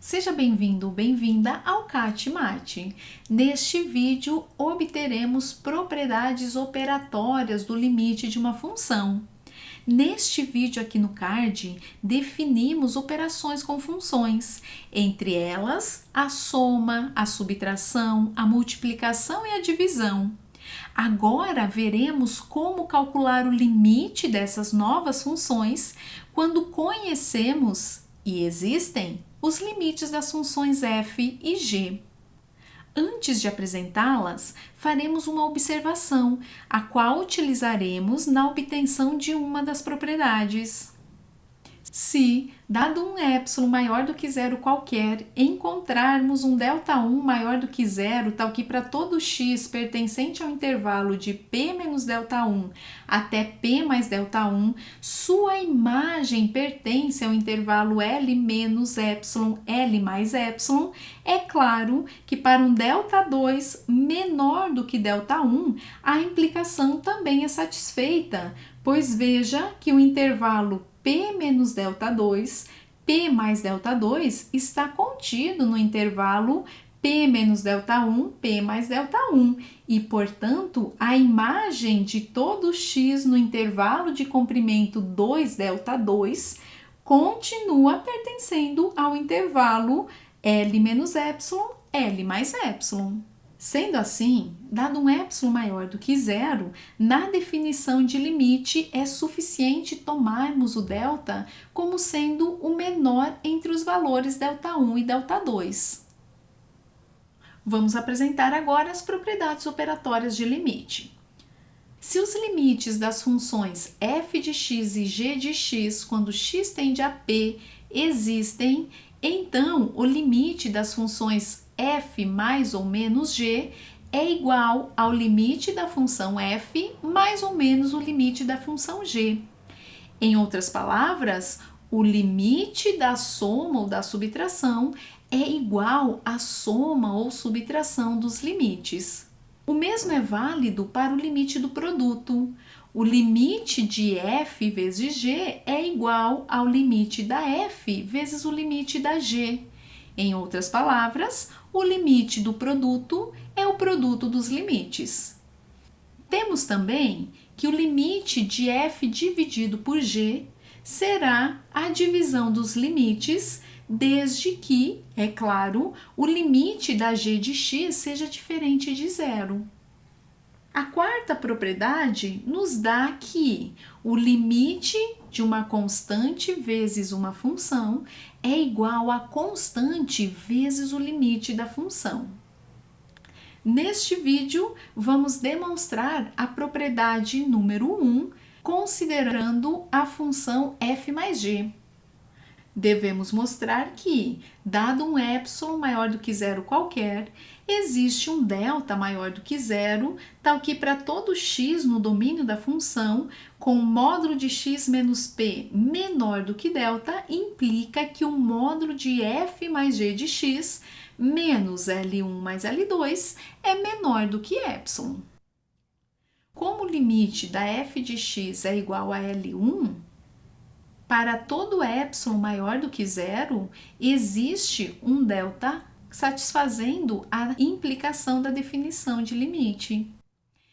Seja bem-vindo ou bem-vinda ao CAT Mate. Neste vídeo, obteremos propriedades operatórias do limite de uma função. Neste vídeo aqui no card, definimos operações com funções, entre elas a soma, a subtração, a multiplicação e a divisão. Agora veremos como calcular o limite dessas novas funções quando conhecemos e existem os limites das funções f e g. Antes de apresentá-las, faremos uma observação, a qual utilizaremos na obtenção de uma das propriedades. Se, dado um epsilon maior do que zero qualquer, encontrarmos um delta1 maior do que zero, tal que para todo x pertencente ao intervalo de p menos delta1 até p mais delta1, sua imagem pertence ao intervalo L menos epsilon, L mais epsilon, é claro que para um delta2 menor do que delta1, a implicação também é satisfeita, pois veja que o intervalo P menos delta2, P mais delta2 está contido no intervalo P menos delta1, P mais delta1 e, portanto, a imagem de todo x no intervalo de comprimento 2 delta2 continua pertencendo ao intervalo L menos epsilon, L mais epsilon. Sendo assim, dado um epsilon maior do que zero, na definição de limite é suficiente tomarmos o delta como sendo o menor entre os valores delta1 e delta2. Vamos apresentar agora as propriedades operatórias de limite. Se os limites das funções f de x e g de x, quando x tende a p, existem, então o limite das funções f mais ou menos g é igual ao limite da função f mais ou menos o limite da função g. Em outras palavras, o limite da soma ou da subtração é igual à soma ou subtração dos limites. O mesmo é válido para o limite do produto. O limite de f vezes g é igual ao limite da f vezes o limite da g. Em outras palavras, o limite do produto é o produto dos limites. Temos também que o limite de f dividido por g será a divisão dos limites, desde que, é claro, o limite da g de x seja diferente de zero. A quarta propriedade nos dá que o limite de uma constante vezes uma função é igual a constante vezes o limite da função. Neste vídeo, vamos demonstrar a propriedade número 1, considerando a função f mais g. Devemos mostrar que, dado um epsilon maior do que zero qualquer, existe um delta maior do que zero, tal que para todo x no domínio da função, com o módulo de x menos p menor do que delta, implica que o módulo de f mais g de x menos L1 mais L2 é menor do que epsilon. Como o limite da f de x é igual a L1, para todo epsilon maior do que zero, existe um delta satisfazendo a implicação da definição de limite.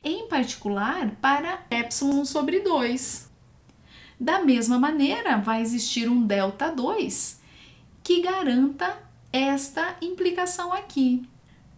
Em particular, para epsilon sobre 2. Da mesma maneira, vai existir um delta 2 que garanta esta implicação aqui.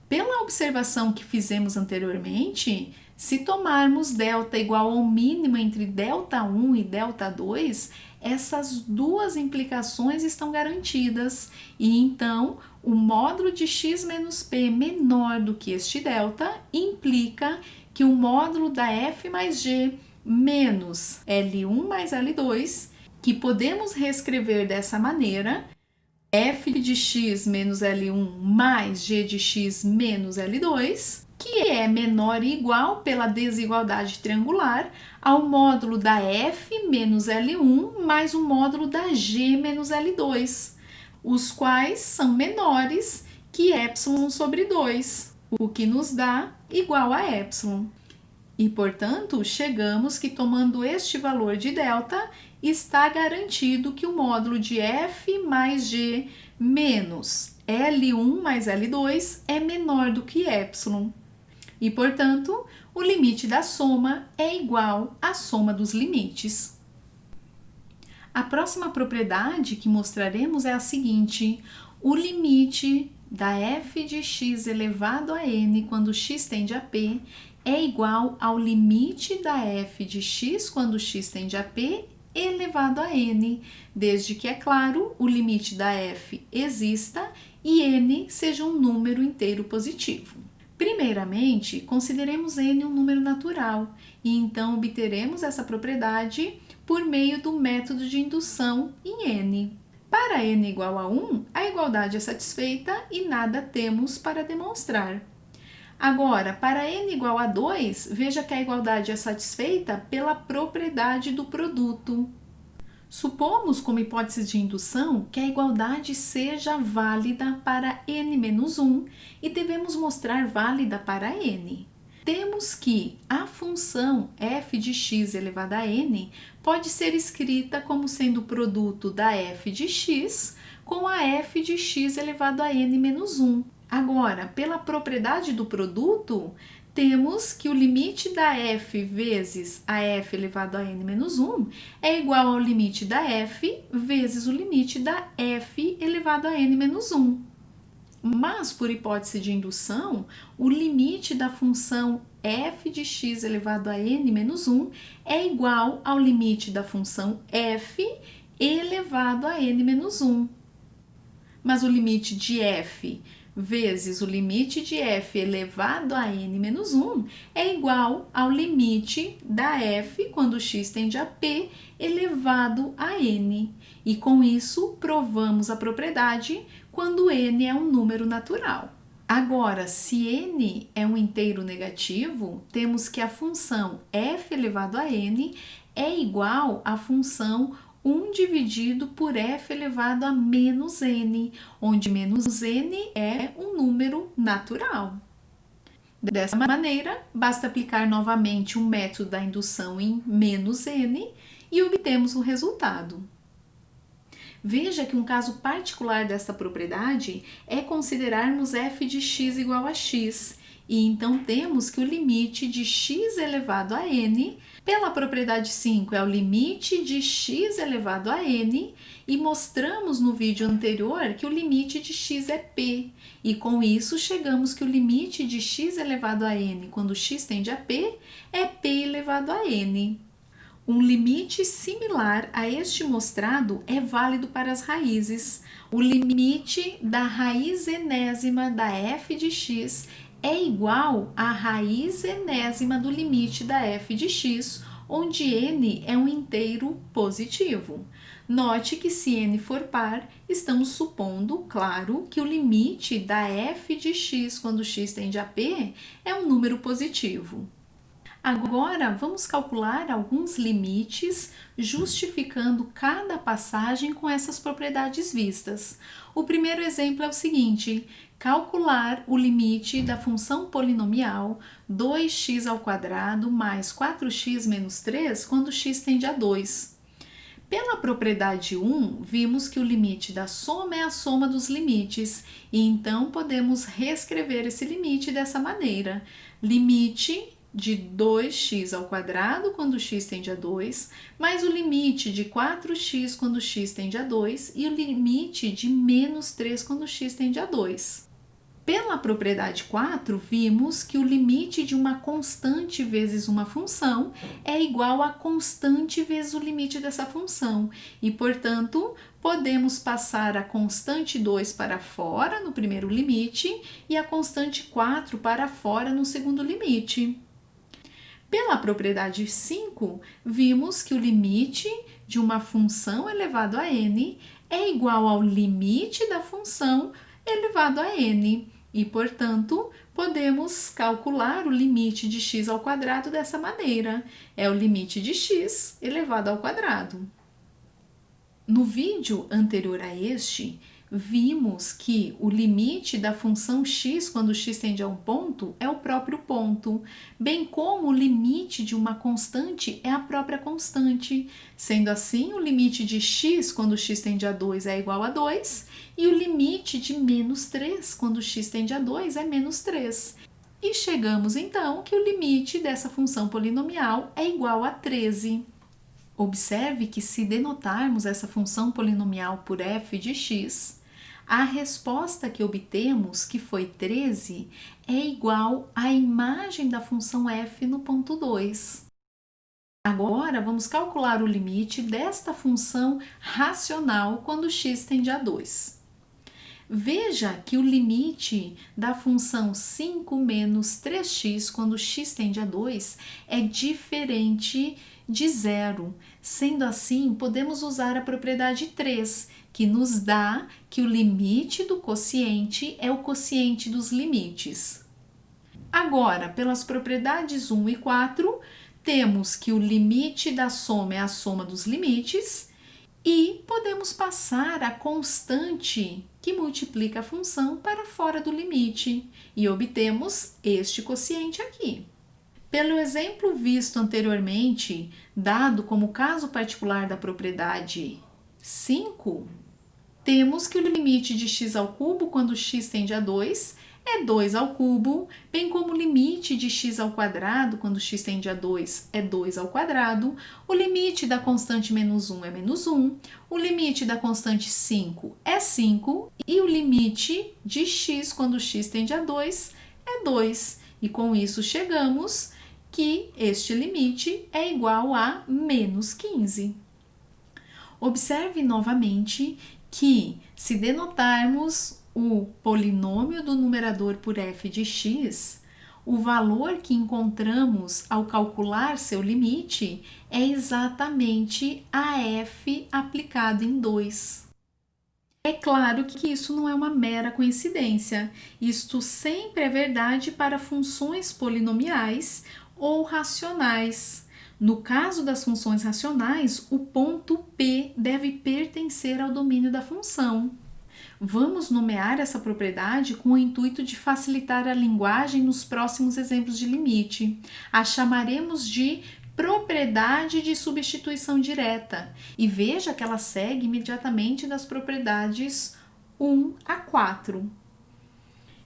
Pela observação que fizemos anteriormente, se tomarmos delta igual ao mínimo entre delta1 e delta2, essas duas implicações estão garantidas e então o módulo de x menos p menor do que este delta implica que o módulo da f mais g menos L1 mais L2, que podemos reescrever dessa maneira, f de x menos L1 mais g de x menos L2, que é menor e igual pela desigualdade triangular ao módulo da f menos L1 mais o módulo da g menos L2, os quais são menores que epsilon sobre 2, o que nos dá igual a epsilon. E, portanto, chegamos que tomando este valor de delta, está garantido que o módulo de f mais g menos L1 mais L2 é menor do que ε. E, portanto, o limite da soma é igual à soma dos limites. A próxima propriedade que mostraremos é a seguinte: o limite da f de x elevado a n quando x tende a p é igual ao limite da f de x quando x tende a p elevado a n, desde que, é claro, o limite da f exista e n seja um número inteiro positivo. Primeiramente, consideremos n um número natural e então obteremos essa propriedade por meio do método de indução em n. Para n igual a 1, a igualdade é satisfeita e nada temos para demonstrar. Agora, para n igual a 2, veja que a igualdade é satisfeita pela propriedade do produto. Supomos, como hipótese de indução, que a igualdade seja válida para n-1 e devemos mostrar válida para n. Temos que a função f de x elevada a n pode ser escrita como sendo o produto da f de x com a f de x elevado a n-1. Agora, pela propriedade do produto, temos que o limite da f vezes a f elevado a n-1 é igual ao limite da f vezes o limite da f elevado a n-1. Mas, por hipótese de indução, o limite da função f de x elevado a n-1 é igual ao limite da função f elevado a n-1. Mas o limite de f vezes o limite de f elevado a n-1 é igual ao limite da f quando x tende a p elevado a n. E com isso, provamos a propriedade quando n é um número natural. Agora, se n é um inteiro negativo, temos que a função f elevado a n é igual à função 1 dividido por f elevado a menos n, onde menos n é um número natural. Dessa maneira, basta aplicar novamente o método da indução em menos n e obtemos o resultado. Veja que um caso particular dessa propriedade é considerarmos f de x igual a x, e então temos que o limite de x elevado a n, pela propriedade 5, é o limite de x elevado a n, e mostramos no vídeo anterior que o limite de x é p, e com isso chegamos que o limite de x elevado a n quando x tende a p é p elevado a n. Um limite similar a este mostrado é válido para as raízes. O limite da raiz enésima da f de x é igual à raiz enésima do limite da f de x, onde n é um inteiro positivo. Note que se n for par, estamos supondo, claro, que o limite da f de x quando x tende a p é um número positivo. Agora, vamos calcular alguns limites, justificando cada passagem com essas propriedades vistas. O primeiro exemplo é o seguinte: calcular o limite da função polinomial 2x² mais 4x menos 3 quando x tende a 2. Pela propriedade 1, vimos que o limite da soma é a soma dos limites, e então podemos reescrever esse limite dessa maneira: limite de 2x² quando x tende a 2, mais o limite de 4x quando x tende a 2 e o limite de menos 3 quando x tende a 2. Pela propriedade 4, vimos que o limite de uma constante vezes uma função é igual a constante vezes o limite dessa função e, portanto, podemos passar a constante 2 para fora no primeiro limite e a constante 4 para fora no segundo limite. Pela propriedade 5, vimos que o limite de uma função elevado a n é igual ao limite da função elevado a n e, portanto, podemos calcular o limite de x² dessa maneira. É o limite de x elevado ao quadrado. No vídeo anterior a este, vimos que o limite da função x quando x tende a um ponto é o próprio ponto, bem como o limite de uma constante é a própria constante. Sendo assim, o limite de x quando x tende a 2 é igual a 2 e o limite de menos 3 quando x tende a 2 é menos 3. E chegamos então que o limite dessa função polinomial é igual a 13. Observe que se denotarmos essa função polinomial por f de x, a resposta que obtemos, que foi 13, é igual à imagem da função f no ponto 2. Agora, vamos calcular o limite desta função racional quando x tende a 2. Veja que o limite da função 5 menos 3x quando x tende a 2 é diferente de zero. Sendo assim, podemos usar a propriedade 3, que nos dá que o limite do quociente é o quociente dos limites. Agora, pelas propriedades 1 e 4, temos que o limite da soma é a soma dos limites e podemos passar a constante que multiplica a função para fora do limite e obtemos este quociente aqui. Pelo exemplo visto anteriormente, dado como caso particular da propriedade 5, temos que o limite de x ao cubo quando x tende a 2 é 2 ao cubo, bem como o limite de x ao quadrado quando x tende a 2 é 2 ao quadrado, o limite da constante menos 1 é menos 1, o limite da constante 5 é 5 e o limite de x quando x tende a 2 é 2. E com isso chegamos que este limite é igual a menos 15. Observe novamente que, se denotarmos o polinômio do numerador por f de x, o valor que encontramos ao calcular seu limite é exatamente a f aplicado em 2. É claro que isso não é uma mera coincidência. Isto sempre é verdade para funções polinomiais ou racionais. No caso das funções racionais, o ponto P deve pertencer ao domínio da função. Vamos nomear essa propriedade com o intuito de facilitar a linguagem nos próximos exemplos de limite. A chamaremos de propriedade de substituição direta e veja que ela segue imediatamente das propriedades 1 a 4.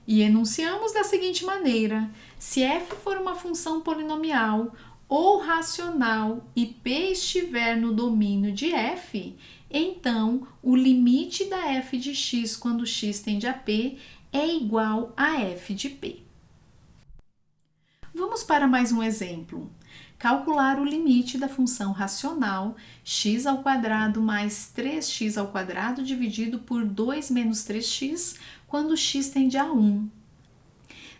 E enunciamos da seguinte maneira: se f for uma função polinomial ou racional e p estiver no domínio de f, então o limite da f de x quando x tende a p é igual a f de p. Vamos para mais um exemplo. Calcular o limite da função racional x² mais 3x² dividido por 2 menos 3x quando x tende a 1.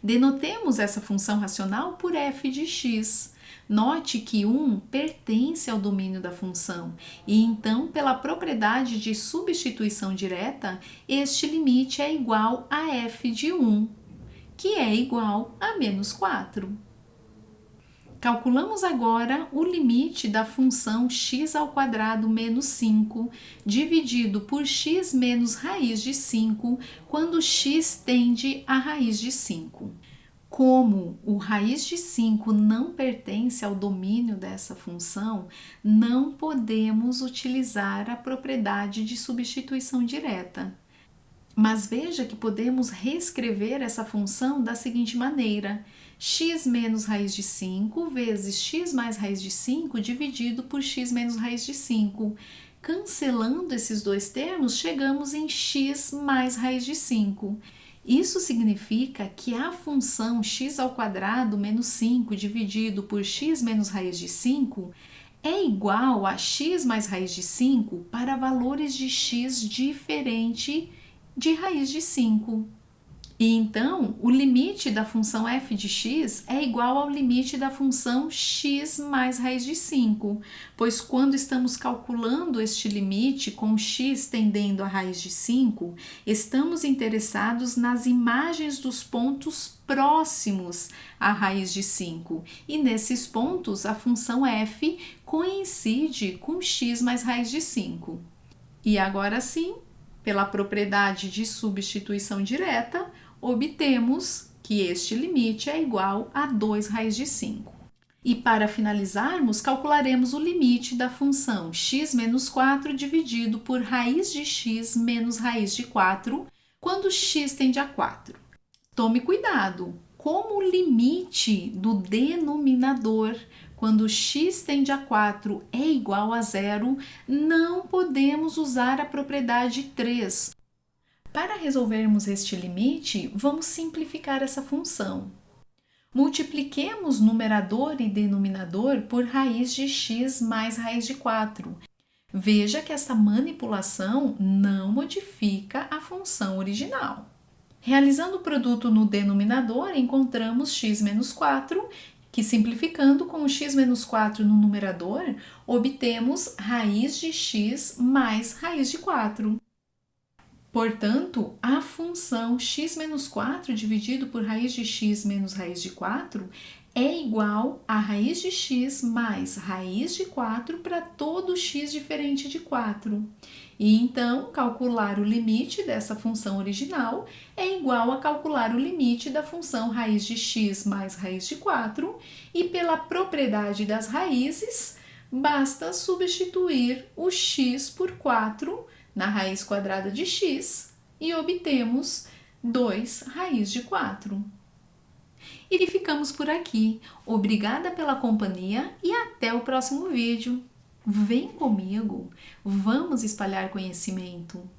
Denotemos essa função racional por f de x. Note que 1 pertence ao domínio da função e então, pela propriedade de substituição direta, este limite é igual a f de 1, que é igual a menos 4. Calculamos agora o limite da função x² menos 5 dividido por x menos raiz de 5 quando x tende a raiz de 5. Como o raiz de 5 não pertence ao domínio dessa função, não podemos utilizar a propriedade de substituição direta. Mas veja que podemos reescrever essa função da seguinte maneira: x menos raiz de 5 vezes x mais raiz de 5 dividido por x menos raiz de 5. Cancelando esses dois termos, chegamos em x mais raiz de 5. Isso significa que a função x² menos 5 dividido por x menos raiz de 5 é igual a x mais raiz de 5 para valores de x diferente de raiz de 5. E então, o limite da função f de x é igual ao limite da função x mais raiz de 5, pois quando estamos calculando este limite com x tendendo a raiz de 5, estamos interessados nas imagens dos pontos próximos à raiz de 5, e nesses pontos a função f coincide com x mais raiz de 5. E agora sim, Pela propriedade de substituição direta, obtemos que este limite é igual a 2 raiz de 5. E para finalizarmos, calcularemos o limite da função x menos 4 dividido por raiz de x menos raiz de 4, quando x tende a 4. Tome cuidado, como o limite do denominador, quando x tende a 4 é igual a zero, não podemos usar a propriedade 3. Para resolvermos este limite, vamos simplificar essa função. Multipliquemos numerador e denominador por raiz de x mais raiz de 4. Veja que essa manipulação não modifica a função original. Realizando o produto no denominador, encontramos x menos 4, que simplificando com o x menos 4 no numerador, obtemos raiz de x mais raiz de 4. Portanto, a função x menos 4 dividido por raiz de x menos raiz de 4 é igual a raiz de x mais raiz de 4 para todo x diferente de 4. E então, calcular o limite dessa função original é igual a calcular o limite da função raiz de x mais raiz de 4, e pela propriedade das raízes, basta substituir o x por 4 na raiz quadrada de x e obtemos 2 raiz de 4. E ficamos por aqui. Obrigada pela companhia e até o próximo vídeo. Vem comigo, vamos espalhar conhecimento.